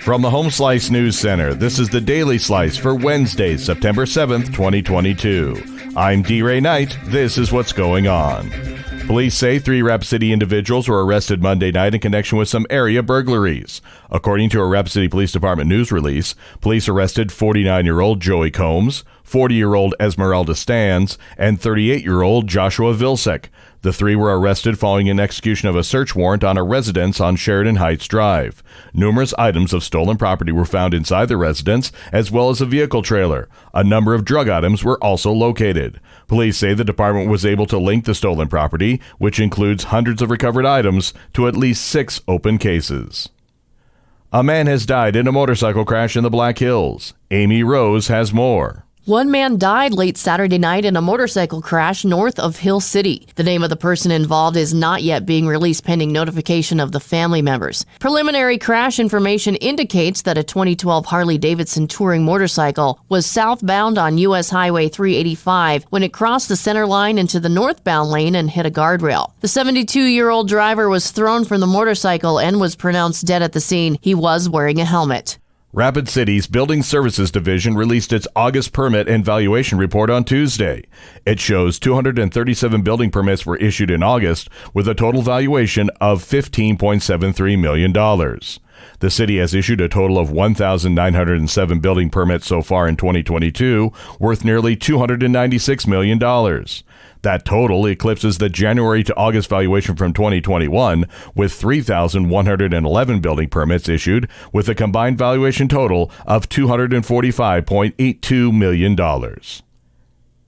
From the Home Slice News Center, this is the Daily Slice for Wednesday, September 7th, 2022. I'm D-Ray Knight. This is what's going on. Police say 3 Rapid City individuals were arrested Monday night in connection with some area burglaries. According to a Rapid City Police Department news release, police arrested 49-year-old Joey Combs, 40-year-old Esmeralda Stans, and 38-year-old Joshua Vilsek. The 3 were arrested following an execution of a search warrant on a residence on Sheridan Heights Drive. Numerous items of stolen property were found inside the residence, as well as a vehicle trailer. A number of drug items were also located. Police say the department was able to link the stolen property, which includes hundreds of recovered items, to at least 6 open cases. A man has died in a motorcycle crash in the Black Hills. Amy Rose has more. One man died late Saturday night in a motorcycle crash north of Hill City. The name of the person involved is not yet being released pending notification of the family members. Preliminary crash information indicates that a 2012 Harley-Davidson touring motorcycle was southbound on U.S. Highway 385 when it crossed the center line into the northbound lane and hit a guardrail. The 72-year-old driver was thrown from the motorcycle and was pronounced dead at the scene. He was wearing a helmet. Rapid City's Building Services Division released its August permit and valuation report on Tuesday. It shows 237 building permits were issued in August, with a total valuation of $15.73 million. The city has issued a total of 1,907 building permits so far in 2022, worth nearly $296 million. That total eclipses the January to August valuation from 2021, with 3,111 building permits issued, with a combined valuation total of $245.82 million.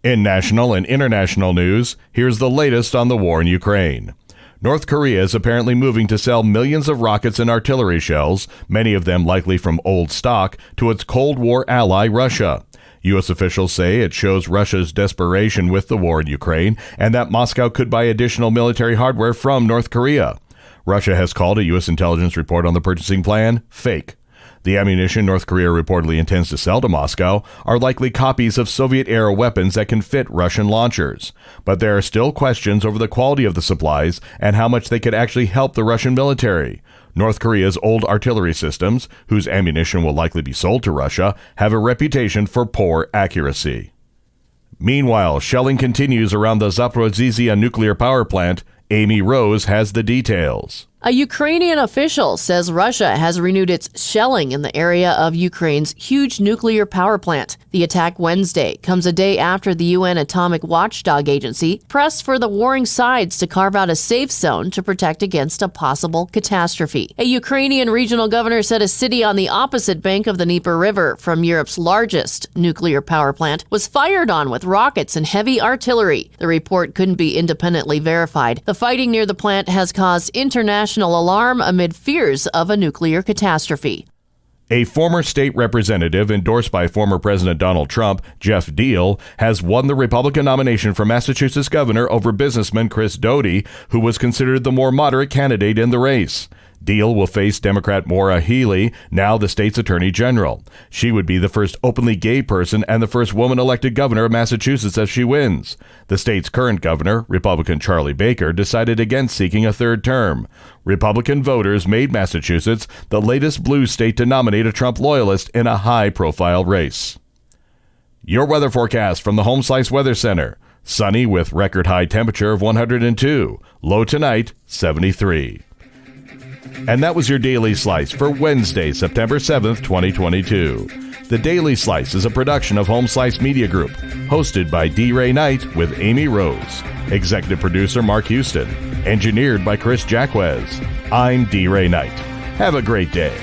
In national and international news, here's the latest on the war in Ukraine. North Korea is apparently moving to sell millions of rockets and artillery shells, many of them likely from old stock, to its Cold War ally Russia. U.S. officials say it shows Russia's desperation with the war in Ukraine and that Moscow could buy additional military hardware from North Korea. Russia has called a U.S. intelligence report on the purchasing plan fake. The ammunition North Korea reportedly intends to sell to Moscow are likely copies of Soviet-era weapons that can fit Russian launchers. But there are still questions over the quality of the supplies and how much they could actually help the Russian military. North Korea's old artillery systems, whose ammunition will likely be sold to Russia, have a reputation for poor accuracy. Meanwhile, shelling continues around the Zaporizhzhia nuclear power plant. Amy Rose has the details. A Ukrainian official says Russia has renewed its shelling in the area of Ukraine's huge nuclear power plant. The attack Wednesday comes a day after the UN Atomic Watchdog Agency pressed for the warring sides to carve out a safe zone to protect against a possible catastrophe. A Ukrainian regional governor said a city on the opposite bank of the Dnieper River from Europe's largest nuclear power plant was fired on with rockets and heavy artillery. The report couldn't be independently verified. The fighting near the plant has caused international alarm amid fears of a nuclear catastrophe. A former state representative endorsed by former President Donald Trump, Jeff Deal, has won the Republican nomination for Massachusetts governor over businessman Chris Doty, who was considered the more moderate candidate in the race. Deal will face Democrat Maura Healey, now the state's attorney general. She would be the first openly gay person and the first woman elected governor of Massachusetts if she wins. The state's current governor, Republican Charlie Baker, decided against seeking a third term. Republican voters made Massachusetts the latest blue state to nominate a Trump loyalist in a high-profile race. Your weather forecast from the Home Slice Weather Center. Sunny with record high temperature of 102. Low tonight, 73. And that was your Daily Slice for Wednesday, September 7th, 2022. The Daily Slice is a production of Home Slice Media Group, hosted by D-Ray Knight with Amy Rose. Executive producer Mark Houston. Engineered by Chris Jacquez. I'm D-Ray Knight. Have a great day.